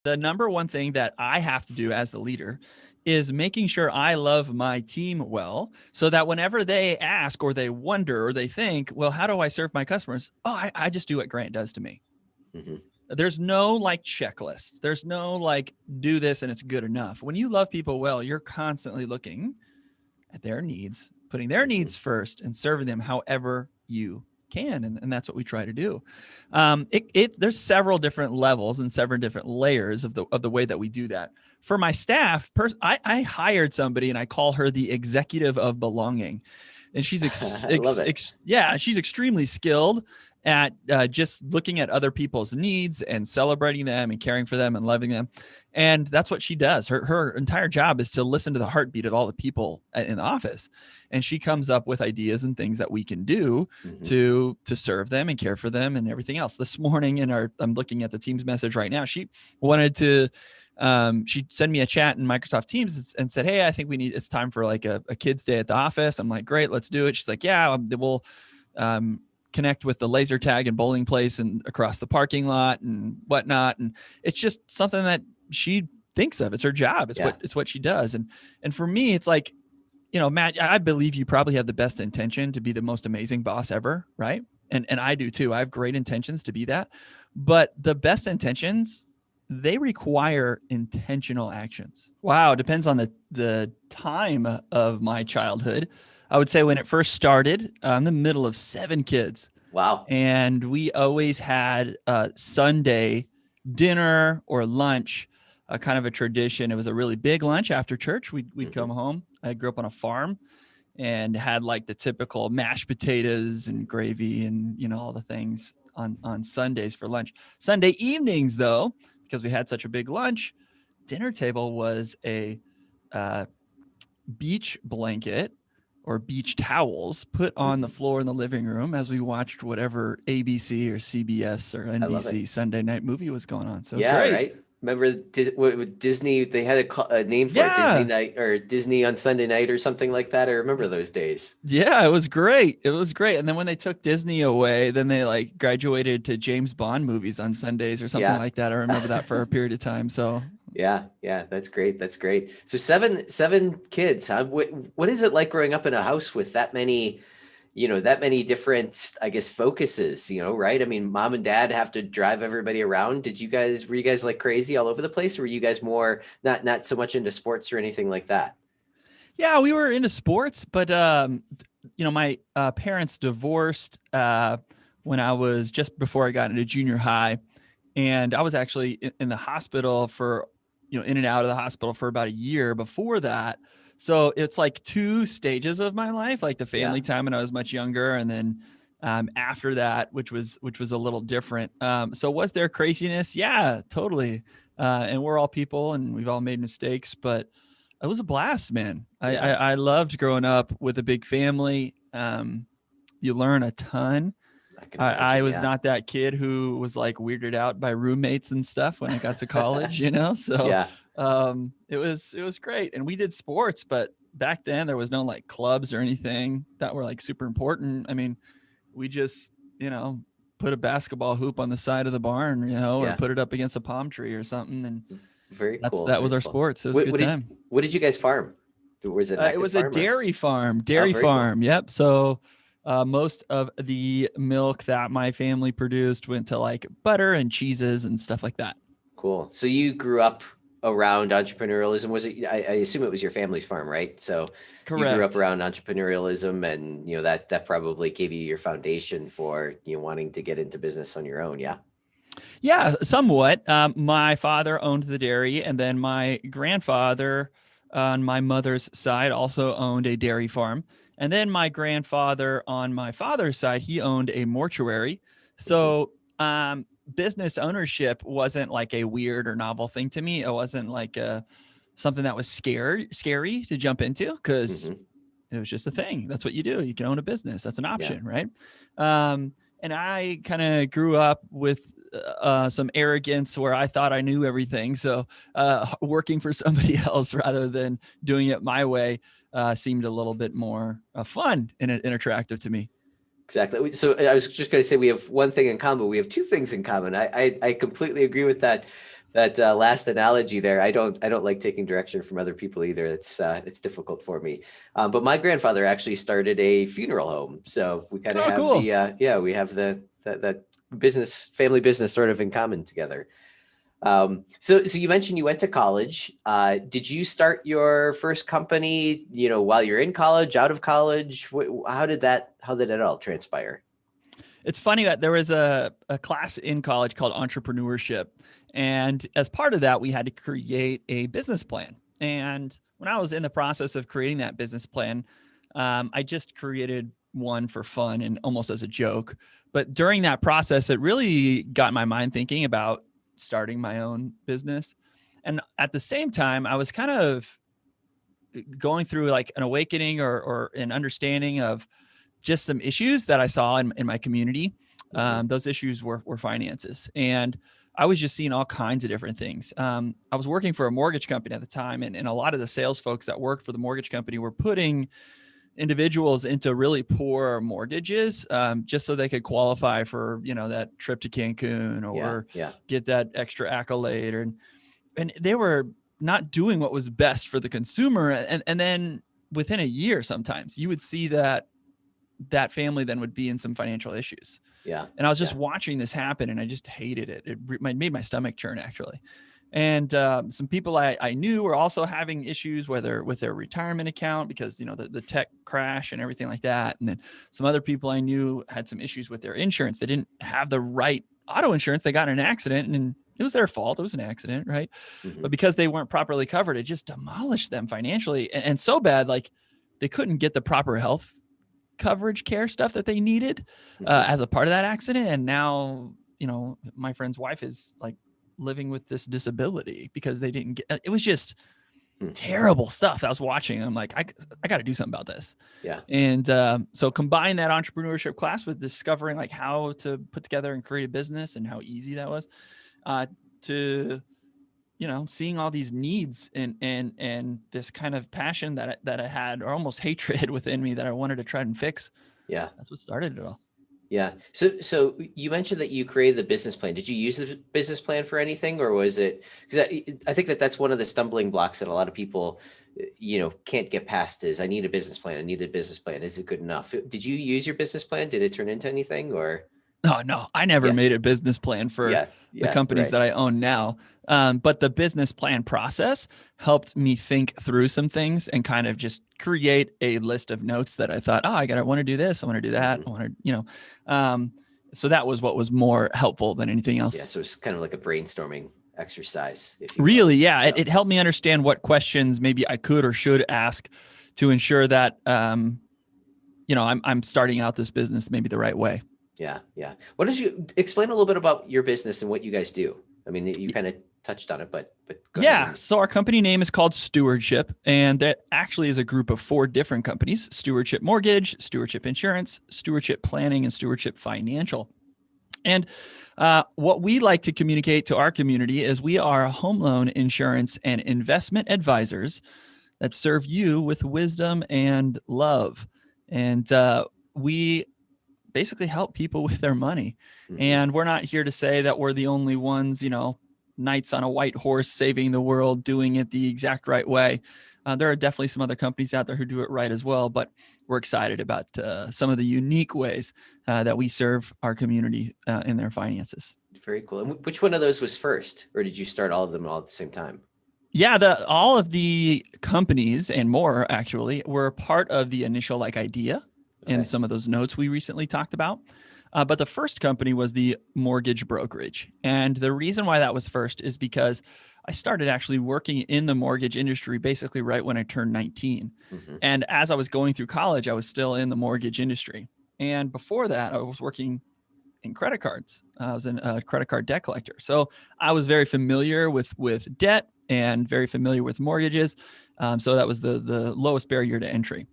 The number one thing that I have to do as the leader is making sure I love my team well, so that whenever they ask or they wonder or they think, well, how do I serve my customers? Oh, I just do what Grant does to me. Mm-hmm. There's no like checklist. There's no like do this and it's good enough. When you love people well, you're constantly looking at their needs, putting their Mm-hmm. needs first and serving them however you can. And that's what we try to do. There's several different levels and several different layers of the way that we do that. For my staff, I hired somebody and I call her the executive of belonging. And she's I love it. she's extremely skilled at just looking at other people's needs and celebrating them and caring for them and loving them. And that's what she does. Her entire job is to listen to the heartbeat of all the people in the office. And she comes up with ideas and things that we can do Mm-hmm. to serve them and care for them and everything else. This morning I'm looking at the Teams message right now. She wanted to she sent me a chat in Microsoft Teams and said, hey, I think it's time for like a kids day at the office. I'm like, great, let's do it. She's like, yeah, we'll connect with the laser tag and bowling place and across the parking lot and whatnot. And it's just something that she thinks of. It's her job. It's what she does. And for me, it's like, Matt, I believe you probably have the best intention to be the most amazing boss ever, right? And I do too. I have great intentions to be that. But the best intentions, they require intentional actions. Wow, depends on the time of my childhood. I would say when it first started, I'm in the middle of 7 kids. Wow. And we always had Sunday dinner or lunch, kind of a tradition. It was a really big lunch after church. We'd come home. I grew up on a farm and had like the typical mashed potatoes and gravy and, all the things on Sundays for lunch. Sunday evenings, though, because we had such a big lunch, dinner table was a beach blanket or beach towels put on the floor in the living room as we watched whatever ABC or CBS or I love it. NBC Sunday night movie was going on. So it was Yeah, great. right. Remember with Disney? They had a name for it, Disney Yeah. night or Disney on Sunday night or something like that. I remember those days. Yeah, it was great. It was great. And then when they took Disney away, then they like graduated to James Bond movies on Sundays or something Yeah. like that. I remember that for a period of time. So Yeah, that's great. That's great. So seven kids, huh? What is it like growing up in a house with that many, that many different, I guess, focuses, right? I mean, mom and dad have to drive everybody around. Were you guys like crazy all over the place? Or were you guys more not so much into sports or anything like that? yeah, we were into sports, but my parents divorced when I was just before I got into junior high, and I was actually in the hospital for, in and out of the hospital for about a year before that. So it's like 2 stages of my life, like the Yeah. family time when I was much younger, and then after that, which was a little different. So was there craziness? Yeah, totally. And we're all people, and we've all made mistakes, but it was a blast, man. Yeah. I loved growing up with a big family. You learn a ton. I can I imagine. was Yeah. not that kid who was like weirded out by roommates and stuff when I got to college. So Yeah. it was great. And we did sports, but back then there was no like clubs or anything that were like super important. I mean, we just, put a basketball hoop on the side of the barn, or Yeah. put it up against a palm tree or something. And Very cool. that was Very our cool. sports. It was a good time. What did you guys farm? Was it an It active was a farm or? dairy farm. Oh, Dairy very cool. farm. Yep. So most of the milk that my family produced went to like butter and cheeses and stuff like that. Cool. So you grew up around entrepreneurialism. Was it? I assume it was your family's farm, right? So you grew up Correct. around entrepreneurialism, and that probably gave you your foundation for wanting to get into business on your own. Yeah. Yeah, somewhat. My father owned the dairy, and then my grandfather on my mother's side also owned a dairy farm. And then my grandfather on my father's side, he owned a mortuary. Hmm. So business ownership wasn't like a weird or novel thing to me. It wasn't like something that was scary to jump into because Hmm. it was just a thing. That's what you do. You can own a business. That's an Yeah. option, right? And I kind of grew up with some arrogance where I thought I knew everything. So working for somebody else rather than doing it my way seemed a little bit more fun and attractive to me. Exactly. So I was just going to say we have one thing in common. We have two things in common. I completely agree with that. That last analogy there, I don't like taking direction from other people either. It's difficult for me. But my grandfather actually started a funeral home, so we kind of Oh, have cool. we have that family business sort of in common together. So you mentioned you went to college. Did you start your first company, while you're in college, out of college? How did that all transpire? It's funny that there was a class in college called entrepreneurship. And as part of that, we had to create a business plan. And when I was in the process of creating that business plan, I just created one for fun and almost as a joke. But during that process, it really got my mind thinking about starting my own business. And at the same time, I was kind of going through like an awakening or an understanding of just some issues that I saw in my community. Those issues were finances. And I was just seeing all kinds of different things. I was working for a mortgage company at the time, and a lot of the sales folks that worked for the mortgage company were putting individuals into really poor mortgages, just so they could qualify for, that trip to Cancun or Yeah. get that extra accolade. And they were not doing what was best for the consumer. And then within a year, sometimes you would see that family then would be in some financial issues. Yeah. And I was just watching this happen, and I just hated it. It made my stomach churn, actually. And some people I knew were also having issues with their retirement account because, the tech crash and everything like that. And then some other people I knew had some issues with their insurance. They didn't have the right auto insurance. They got in an accident, and it was their fault. It was an accident, right? Mm-hmm. But because they weren't properly covered, it just demolished them financially. And so bad, like they couldn't get the proper health coverage care stuff that they needed as a part of that accident. And now, my friend's wife is like living with this disability because they didn't get, it was just terrible stuff I was watching. I'm like, I got to do something about this. Yeah. And so combine that entrepreneurship class with discovering like how to put together and create a business and how easy that was to seeing all these needs and this kind of passion that I had, or almost hatred within me that I wanted to try and fix. Yeah. That's what started it all. Yeah. So you mentioned that you created the business plan. Did you use the business plan for anything, or was it, because I think that's one of the stumbling blocks that a lot of people, can't get past is I need a business plan. I need a business plan. Is it good enough? Did you use your business plan? Did it turn into anything or? No, I never made a business plan for the companies right. that I own now. But the business plan process helped me think through some things and kind of just create a list of notes that I thought, I want to do this. I want to do that. I want to, so that was what was more helpful than anything else. Yeah. So it's kind of like a brainstorming exercise. If you really, will. yeah. So. It helped me understand what questions maybe I could or should ask to ensure that, I'm starting out this business maybe the right way. Yeah. Yeah. What did you explain a little bit about your business and what you guys do? I mean, you kind of touched on it, but go ahead. So our company name is called Stewardship, and that actually is a group of 4 different companies: Stewardship Mortgage, Stewardship Insurance, Stewardship Planning, and Stewardship Financial. And what we like to communicate to our community is we are home loan insurance and investment advisors that serve you with wisdom and love. And we basically help people with their money. And we're not here to say that we're the only ones, knights on a white horse saving the world, doing it the exact right way. There are definitely some other companies out there who do it right as well, but we're excited about some of the unique ways that we serve our community in their finances. Very cool. And which one of those was first, or did you start all of them all at the same time? Yeah, all of the companies and more actually were part of the initial idea. Okay. In some of those notes we recently talked about. But the first company was the mortgage brokerage. And the reason why that was first is because I started actually working in the mortgage industry basically right when I turned 19. And as I was going through college, I was still in the mortgage industry. And before that, I was working in credit cards. I was a credit card debt collector. So I was very familiar with debt and very familiar with mortgages. So that was the lowest barrier to entry.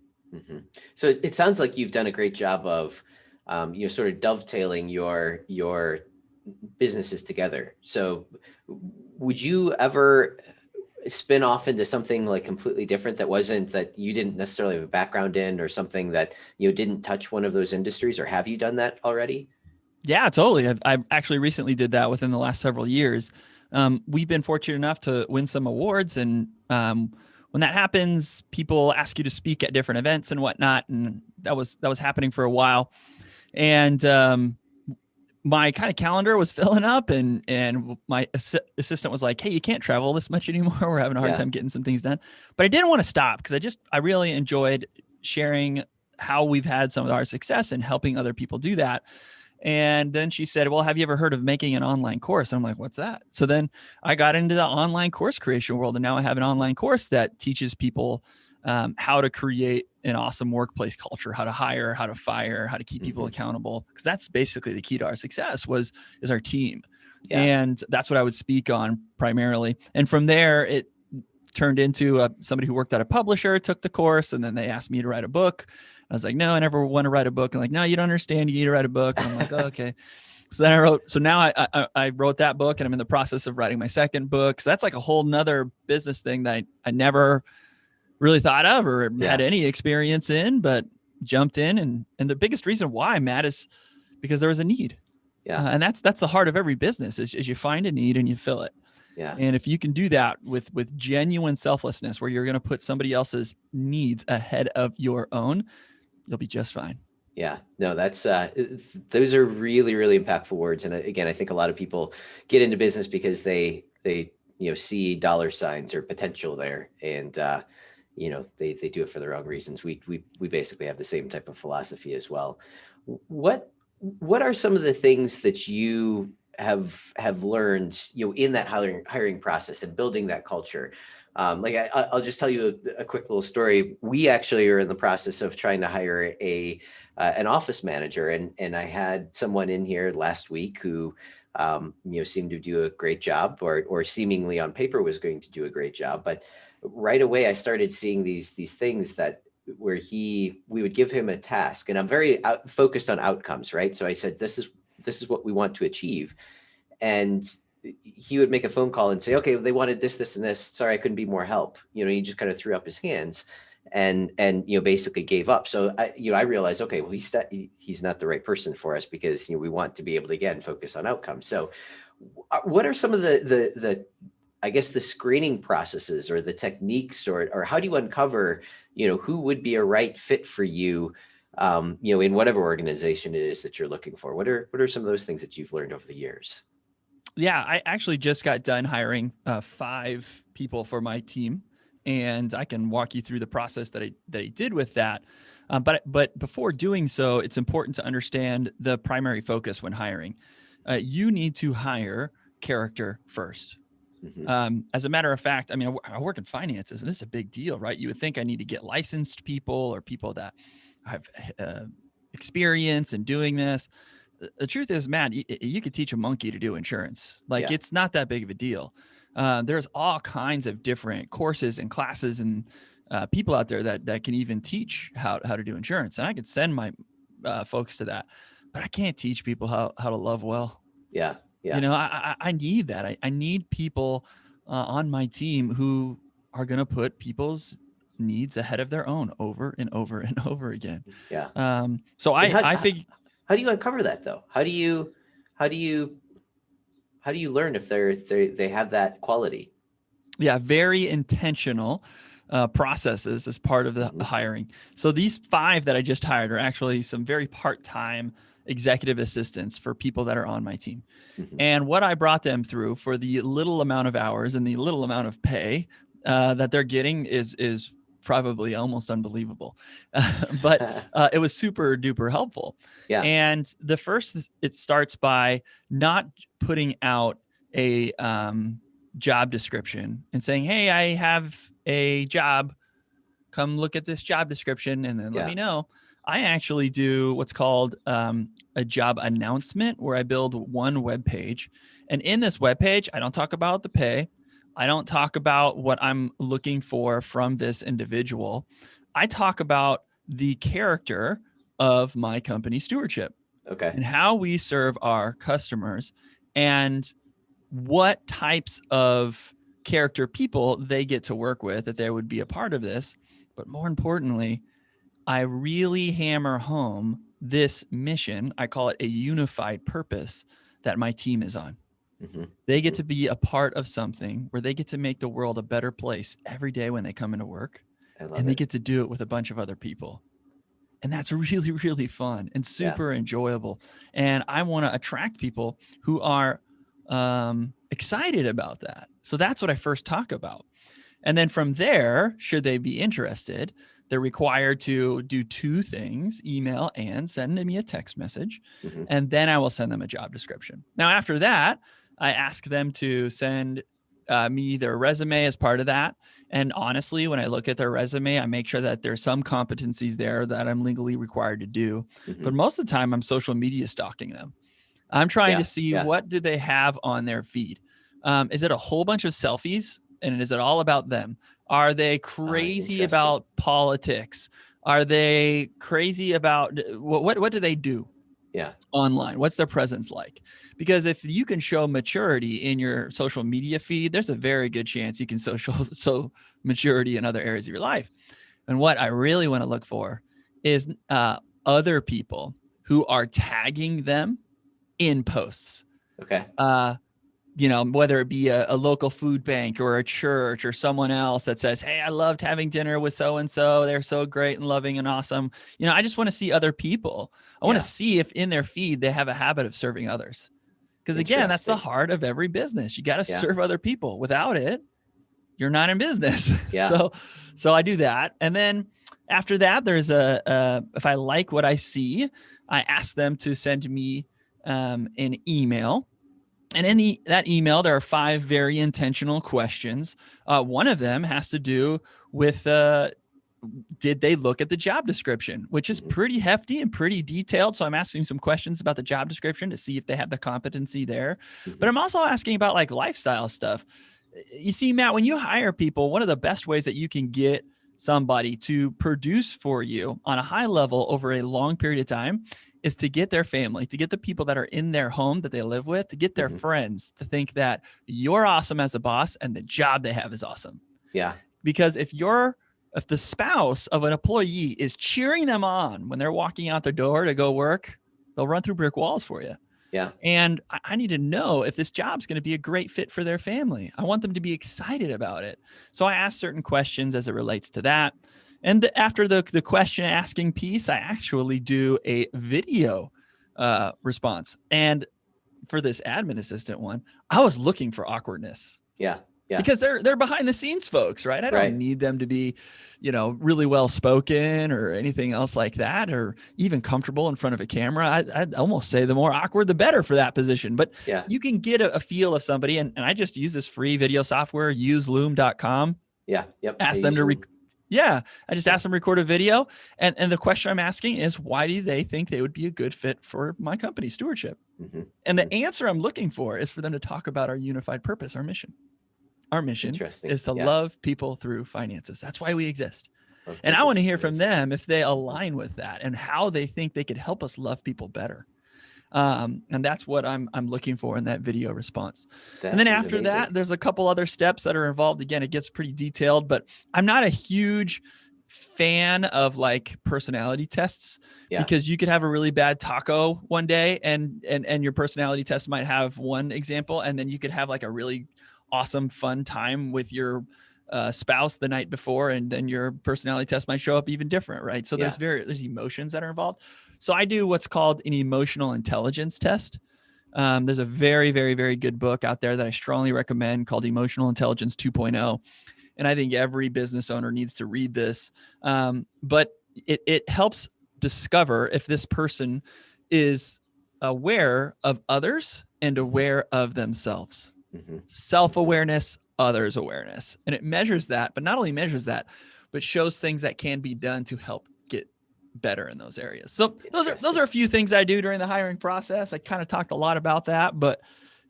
So it sounds like you've done a great job of, sort of dovetailing your businesses together. So would you ever spin off into something like completely different that you didn't necessarily have a background in, or something that, didn't touch one of those industries, or have you done that already? Yeah, totally. I actually recently did that within the last several years. we've been fortunate enough to win some awards, and when that happens, people ask you to speak at different events and whatnot, and that was happening for a while. And my kind of calendar was filling up, and my assistant was like, "Hey, you can't travel this much anymore. We're having a hard time getting some things done." But I didn't want to stop, because I really enjoyed sharing how we've had some of our success and helping other people do that. And then she said, "Well, have you ever heard of making an online course?" And I'm like, "What's that?" So then I got into the online course creation world, and now I have an online course that teaches people how to create an awesome workplace culture, how to hire, how to fire, how to keep people accountable. Because that's basically the key to our success is our team. And that's what I would speak on primarily. And from there, it turned into somebody who worked at a publisher, took the course, and then they asked me to write a book. I was like, "No, I never want to write a book." And like, "No, you don't understand. You need to write a book." And I'm like, "Oh, okay." So then now I wrote that book, and I'm in the process of writing my second book. So that's like a whole nother business thing that I never really thought of or had any experience in, but jumped in. And the biggest reason why, Matt, is because there was a need. And that's the heart of every business is you find a need and you fill it. And if you can do that with genuine selflessness, where you're going to put somebody else's needs ahead of your own, you'll be just fine. Yeah, no, that's those are really, really impactful words. And again, I think a lot of people get into business because they see dollar signs or potential there, and they do it for the wrong reasons. We basically have the same type of philosophy as well. What are some of the things that you have learned in that hiring process and building that culture? I'll just tell you a quick little story. We actually are in the process of trying to hire an office manager, and I had someone in here last week who seemed to do a great job, or seemingly on paper was going to do a great job. But right away, I started seeing these things that where we would give him a task, and I'm very focused on outcomes, right? So I said, this is what we want to achieve, and he would make a phone call and say, "Okay, they wanted this, this, and this. Sorry, I couldn't be more help." He just kind of threw up his hands and basically gave up. So I realized, okay, well, he's not the right person for us, because we want to be able to, again, focus on outcomes. So what are some of the I guess the screening processes or the techniques, or how do you uncover who would be a right fit for you in whatever organization it is that you're looking for? What are some of those things that you've learned over the years? Yeah, I actually just got done hiring 5 people for my team, and I can walk you through the process that I did with that. But before doing so, it's important to understand the primary focus when hiring. You need to hire character first. As a matter of fact, I mean, I work in finances, and this is a big deal, right? You would think I need to get licensed people or people that have experience in doing this. The truth is, Matt, you could teach a monkey to do insurance. It's not that big of a deal. There's all kinds of different courses and classes and people out there that can even teach how to do insurance. And I could send my folks to that, but I can't teach people how to love well. Yeah. I need that. I need people on my team who are going to put people's needs ahead of their own over and over and over again. Yeah. So I figure. How do you uncover that, though? How do you learn if they have that quality? Yeah, very intentional processes as part of the hiring. So these 5 that I just hired are actually some very part-time executive assistants for people that are on my team. And what I brought them through for the little amount of hours and the little amount of pay that they're getting is probably almost unbelievable. But it was super duper helpful. Yeah. And the first, it starts by not putting out a job description and saying, "Hey, I have a job. Come look at this job description and then let me know." I actually do what's called a job announcement, where I build one web page. And in this web page, I don't talk about the pay. I don't talk about what I'm looking for from this individual. I talk about the character of my company, Stewardship, and how we serve our customers, and what types of character people they get to work with, that they would be a part of this. But more importantly, I really hammer home this mission. I call it a unified purpose that my team is on. They get to be a part of something where they get to make the world a better place every day when they come into work. And they get to do it with a bunch of other people. And that's really, really fun and super enjoyable. And I want to attract people who are excited about that. So that's what I first talk about. And then from there, should they be interested, they're required to do two things: email and send me a text message. And then I will send them a job description. Now, after that, I ask them to send me their resume as part of that. And honestly, when I look at their resume, I make sure that there's some competencies there that I'm legally required to do. But most of the time, I'm social media stalking them. I'm trying to see what do they have on their feed. Is it a whole bunch of selfies? And is it all about them? Are they crazy about politics? Are they crazy about what do they do? Online? What's their presence like? Because if you can show maturity in your social media feed, there's a very good chance you can show maturity in other areas of your life. And what I really want to look for is other people who are tagging them in posts. Whether it be a local food bank or a church or someone else that says, hey, I loved having dinner with so-and-so. They're so great and loving and awesome. I just want to see other people. I want to see if in their feed, they have a habit of serving others. Because again, that's the heart of every business. You got to serve other people. Without it, you're not in business. So I do that. And then after that, there's if I like what I see, I ask them to send me an email. And in that email, there are 5 very intentional questions. One of them has to do with, did they look at the job description, which is pretty hefty and pretty detailed. So I'm asking some questions about the job description to see if they have the competency there. But I'm also asking about like lifestyle stuff. You see, Matt, when you hire people, one of the best ways that you can get somebody to produce for you on a high level over a long period of time is to get their family, to get the people that are in their home that they live with, to get their friends to think that you're awesome as a boss and the job they have is awesome. Because if the spouse of an employee is cheering them on when they're walking out their door to go work, they'll run through brick walls for you. And I need to know if this job's going to be a great fit for their family. I want them to be excited about it. So I ask certain questions as it relates to that. And after the question asking piece, I actually do a video response. And for this admin assistant one, I was looking for awkwardness. Because they're behind the scenes folks, right? I don't need them to be, really well spoken or anything else like that, or even comfortable in front of a camera. I'd almost say the more awkward, the better for that position. But you can get a feel of somebody. And I just use this free video software, useloom.com. Ask them to I just asked them to record a video. And the question I'm asking is, why do they think they would be a good fit for my company, Stewardship? And the answer I'm looking for is for them to talk about our unified purpose, our mission. Our mission is to love people through finances. That's why we exist. And I want to hear from them if they align with that and how they think they could help us love people better. And that's what I'm looking for in that video response. And then after that, there's a couple other steps that are involved. Again, it gets pretty detailed, but I'm not a huge fan of like personality tests because you could have a really bad taco one day and your personality test might have one example. And then you could have like a really awesome, fun time with your spouse the night before, and then your personality test might show up even different, right? So there's emotions that are involved. So I do what's called an emotional intelligence test. There's a very, very, very good book out there that I strongly recommend called Emotional Intelligence 2.0. And I think every business owner needs to read this. But it helps discover if this person is aware of others and aware of themselves. Self-awareness, others awareness. And it measures that, but not only measures that, but shows things that can be done to help get better in those areas. So those are a few things I do during the hiring process. I kind of talked a lot about that, but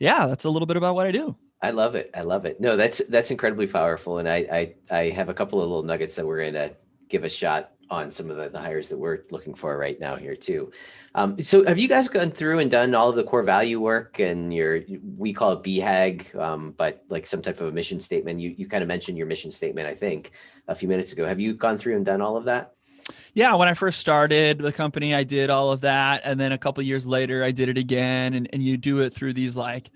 that's a little bit about what I do. I love it. No, that's incredibly powerful. And I have a couple of little nuggets that we're going to give a shot on some of the hires that we're looking for right now here too. So have you guys gone through and done all of the core value work and we call it BHAG, but like some type of a mission statement? You kind of mentioned your mission statement, I think, a few minutes ago. Have you gone through and done all of that? Yeah, when I first started the company, I did all of that. And then a couple of years later, I did it again. And you do it through these like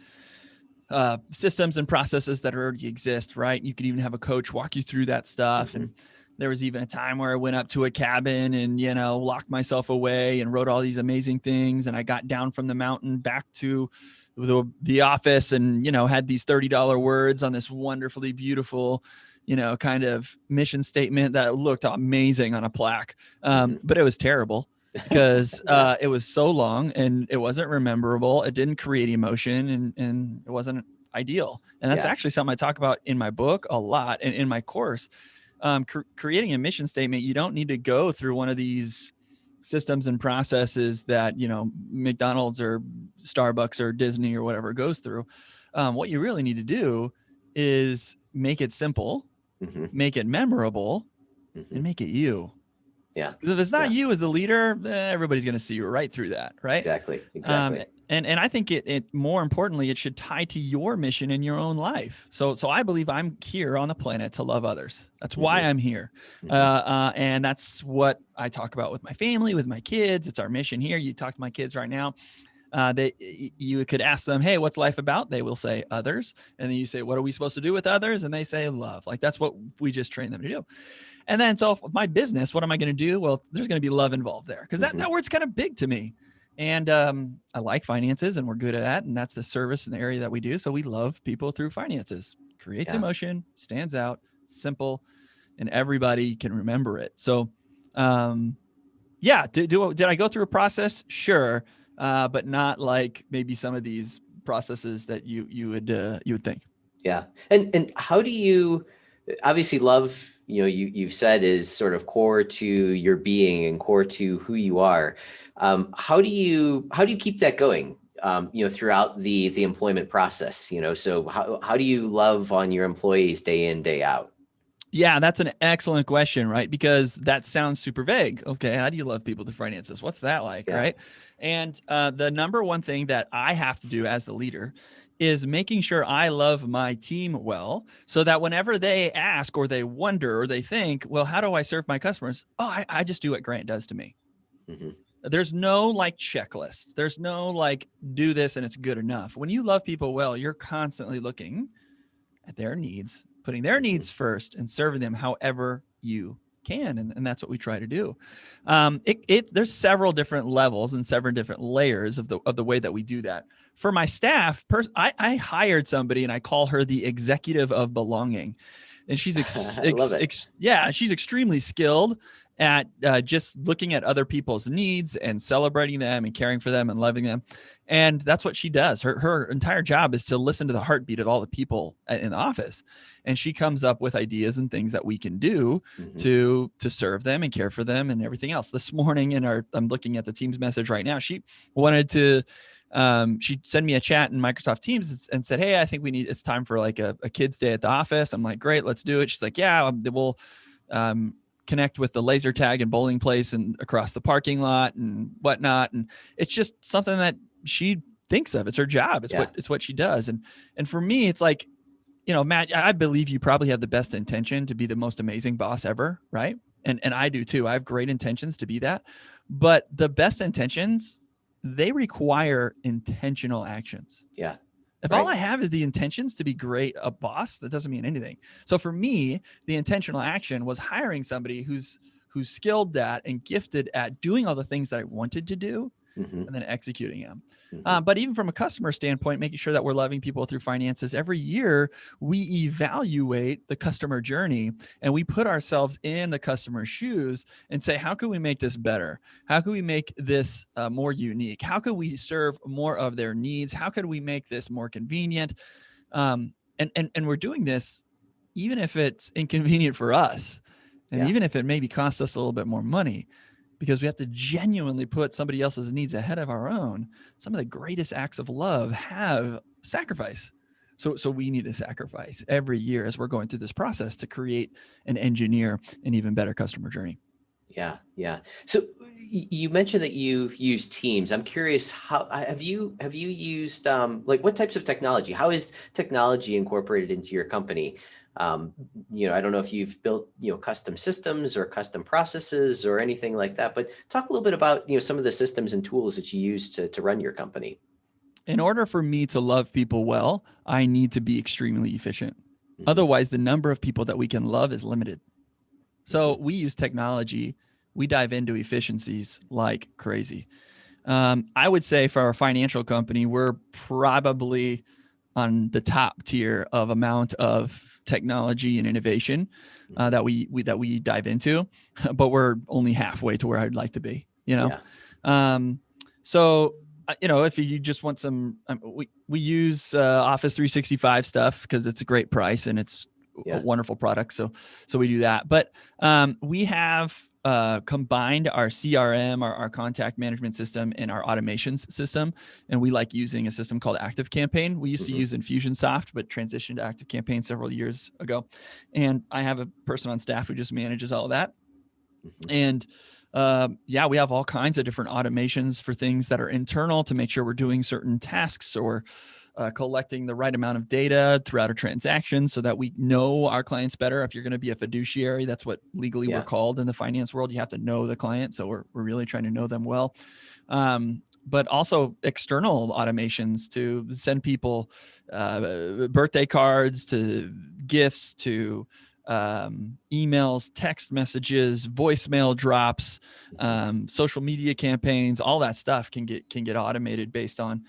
systems and processes that already exist, right? You could even have a coach walk you through that stuff. Mm-hmm. And there was even a time where I went up to a cabin and, locked myself away and wrote all these amazing things. And I got down from the mountain back to the office and, had these $30 words on this wonderfully beautiful, kind of mission statement that looked amazing on a plaque. But it was terrible because it was so long and it wasn't rememberable. It didn't create emotion and it wasn't ideal. And that's actually something I talk about in my book a lot and in my course. Creating a mission statement, you don't need to go through one of these systems and processes that, McDonald's or Starbucks or Disney or whatever goes through. What you really need to do is make it simple, make it memorable, and make it you. Yeah. Because if it's not you as the leader, everybody's going to see you right through that, right? Exactly. And I think it more importantly, it should tie to your mission in your own life. So I believe I'm here on the planet to love others. That's why I'm here. And that's what I talk about with my family, with my kids. It's our mission here. You talk to my kids right now. You could ask them, hey, what's life about? They will say others. And then you say, what are we supposed to do with others? And they say love. Like that's what we just train them to do. And then, so my business, what am I going to do? Well, there's going to be love involved there because that word's kind of big to me. And I like finances and we're good at that. And that's the service in the area that we do. So we love people through finances, creates emotion, stands out, simple, and everybody can remember it. So did I go through a process? Sure. But not like maybe some of these processes that you would think. Yeah. And how do you, obviously love, you've said is sort of core to your being and core to who you are. How do you keep that going, throughout the employment process, so how do you love on your employees day in, day out? Yeah, that's an excellent question, right? Because that sounds super vague. Okay, how do you love people through finances? What's that like, right? And the number one thing that I have to do as the leader is making sure I love my team well, so that whenever they ask or they wonder or they think, well, how do I serve my customers? Oh, I just do what Grant does to me. There's no like checklist. There's no like do this and it's good enough. When you love people well, you're constantly looking at their needs, putting their needs first and serving them however you can. And that's what we try to do. There's several different levels and several different layers of the way that we do that. For my staff, I hired somebody and I call her the executive of belonging. And she's she's extremely skilled at just looking at other people's needs and celebrating them and caring for them and loving them. And that's what she does. Her entire job is to listen to the heartbeat of all the people in the office. And she comes up with ideas and things that we can do to serve them and care for them and everything else. This morning I'm looking at the Teams message right now. She wanted to, she sent me a chat in Microsoft Teams and said, hey, I think it's time for like a kid's day at the office. I'm like, great, let's do it. She's like, yeah, we'll connect with the laser tag and bowling place and across the parking lot and whatnot. And it's just something that she thinks of. It's her job. It's what she does. And for me, it's like, Matt, I believe you probably have the best intention to be the most amazing boss ever. Right. And I do too. I have great intentions to be that, but the best intentions, they require intentional actions. Yeah. If all I have is the intentions to be great, a boss, that doesn't mean anything. So for me, the intentional action was hiring somebody who's skilled at and gifted at doing all the things that I wanted to do and then executing them. But even from a customer standpoint, making sure that we're loving people through finances, every year we evaluate the customer journey and we put ourselves in the customer's shoes and say, how can we make this better? How can we make this more unique? How can we serve more of their needs? How can we make this more convenient? And we're doing this even if it's inconvenient for us and even if it maybe costs us a little bit more money, because we have to genuinely put somebody else's needs ahead of our own. Some of the greatest acts of love have sacrifice. So we need to sacrifice every year as we're going through this process to create and engineer an even better customer journey. Yeah. Yeah. So you mentioned that you use Teams. I'm curious, how have you used, like what types of technology? How is technology incorporated into your company? I don't know if you've built, custom systems or custom processes or anything like that, but talk a little bit about, some of the systems and tools that you use to run your company. in order for me to love people well, I need to be extremely efficient. Mm-hmm. Otherwise, the number of people that we can love is limited. So we use technology. We dive into efficiencies like crazy. I would say for our financial company, we're probably on the top tier of amount of technology and innovation that we dive into, but we're only halfway to where I'd like to be. Yeah. So if you just want some, we use Office 365 stuff because it's a great price and it's a wonderful product. So we do that. But we have combined our CRM, our contact management system, and our automations system. And we like using a system called Activecampaign. We used to use Infusionsoft, but transitioned to Activecampaign several years ago. And I have a person on staff who just manages all of that. And we have all kinds of different automations for things that are internal to make sure we're doing certain tasks or collecting the right amount of data throughout a transaction so that we know our clients better. If you're going to be a fiduciary, that's what legally we're called in the finance world. You have to know the client. So we're really trying to know them well. But also external automations to send people birthday cards, to gifts, to emails, text messages, voicemail drops, social media campaigns. All that stuff can get automated based on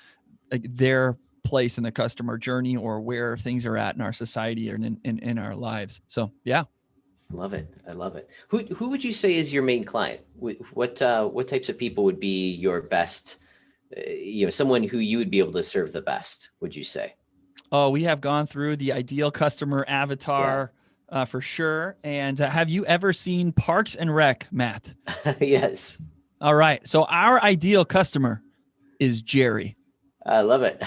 their place in the customer journey or where things are at in our society or in our lives. So yeah. Love it. I love it. Who would you say is your main client? What types of people would be your best, someone who you would be able to serve the best, would you say? Oh, we have gone through the ideal customer avatar for sure. And have you ever seen Parks and Rec, Matt? Yes. All right. So our ideal customer is Jerry. I love it.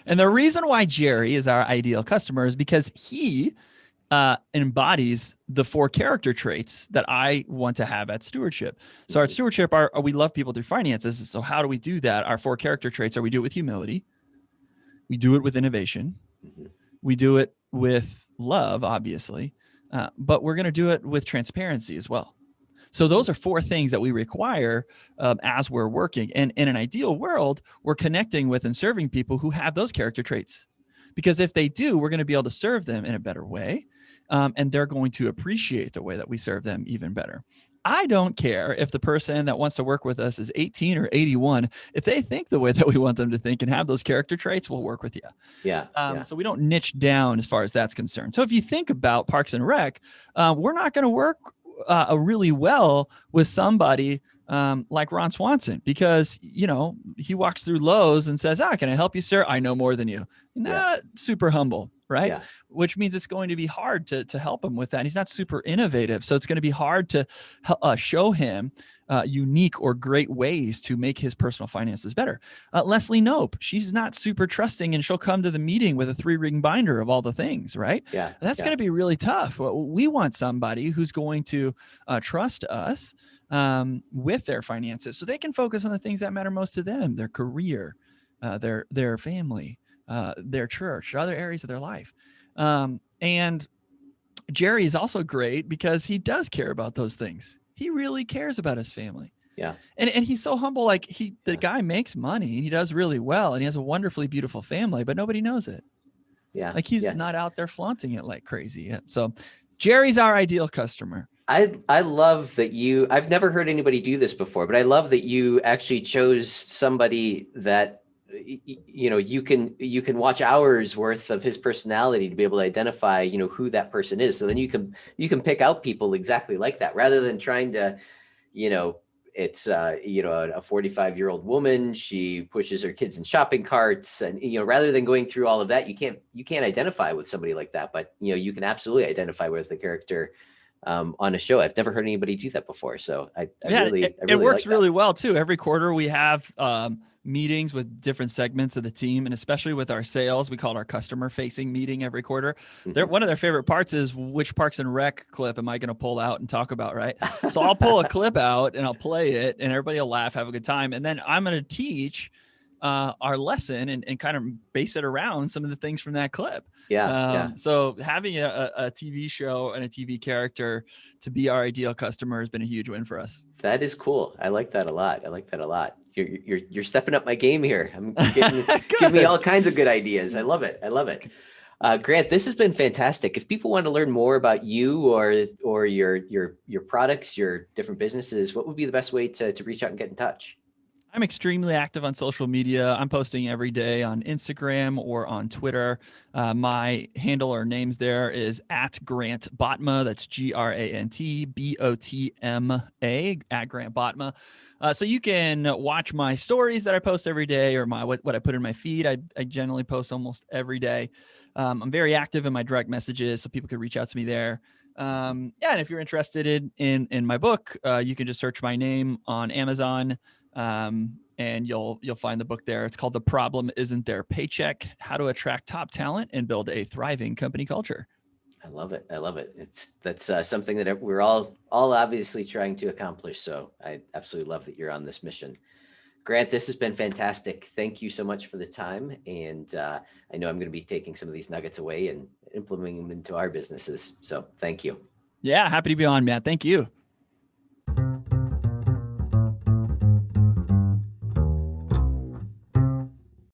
And the reason why Jerry is our ideal customer is because he embodies the 4 character traits that I want to have at Stewardship. So at Stewardship, we love people through finances. So how do we do that? Our 4 character traits are: we do it with humility, we do it with innovation, we do it with love, obviously, but we're going to do it with transparency as well. So those are 4 things that we require as we're working. And in an ideal world, we're connecting with and serving people who have those character traits. Because if they do, we're going to be able to serve them in a better way. And they're going to appreciate the way that we serve them even better. I don't care if the person that wants to work with us is 18 or 81. If they think the way that we want them to think and have those character traits, we'll work with you. So we don't niche down as far as that's concerned. So if you think about Parks and Rec, we're not going to work really well with somebody like Ron Swanson, because he walks through Lowe's and says, can I help you, sir? I know more than you. Not super humble, right? Which means it's going to be hard to help him with that. And he's not super innovative. So it's going to be hard to show him unique or great ways to make his personal finances better. Leslie Knope, she's not super trusting, and she'll come to the meeting with a 3-ring binder of all the things, right? That's going to be really tough. We want somebody who's going to trust us with their finances so they can focus on the things that matter most to them: their career, their family, their church, other areas of their life. And Jerry is also great because he does care about those things. He really cares about his family. And he's so humble. Like the guy makes money and he does really well and he has a wonderfully beautiful family, but nobody knows it. Like he's not out there flaunting it like crazy. So Jerry's our ideal customer. I love that I've never heard anybody do this before, but I love that you actually chose somebody that you can watch hours worth of his personality to be able to identify who that person is. So then you can pick out people exactly like that, rather than trying to it's a 45-year-old woman, she pushes her kids in shopping carts, and rather than going through all of that, you can't identify with somebody like that, but you can absolutely identify with the character on a show. I've never heard anybody do that before. So I really it works really well too. Every quarter we have meetings with different segments of the team, and especially with our sales, we call it our customer facing meeting every quarter. One of their favorite parts is, which Parks and Rec clip am I going to pull out and talk about, right? So I'll pull a clip out and I'll play it and everybody will laugh, have a good time. And then I'm going to teach our lesson and kind of base it around some of the things from that clip. So having a TV show and a TV character to be our ideal customer has been a huge win for us. That is cool. I like that a lot. You're stepping up my game here. I'm giving me all kinds of good ideas. I love it. I love it. Grant, this has been fantastic. If people want to learn more about you or your products, your different businesses, what would be the best way to reach out and get in touch? I'm extremely active on social media. I'm posting every day on Instagram or on Twitter. My handle or names there is at Grant Botma. That's GrantBotma, at Grant Botma. So you can watch my stories that I post every day, or what I put in my feed. I generally post almost every day. I'm very active in my direct messages, so people could reach out to me there. And if you're interested in my book, you can just search my name on Amazon. And you'll find the book there. It's called The Problem Isn't Their Paycheck: How to Attract Top Talent and Build a Thriving Company Culture. I love it. I love it. That's something that we're all obviously trying to accomplish. So I absolutely love that you're on this mission. Grant, this has been fantastic. Thank you so much for the time. And I know I'm going to be taking some of these nuggets away and implementing them into our businesses. So thank you. Yeah, happy to be on, Matt. Thank you.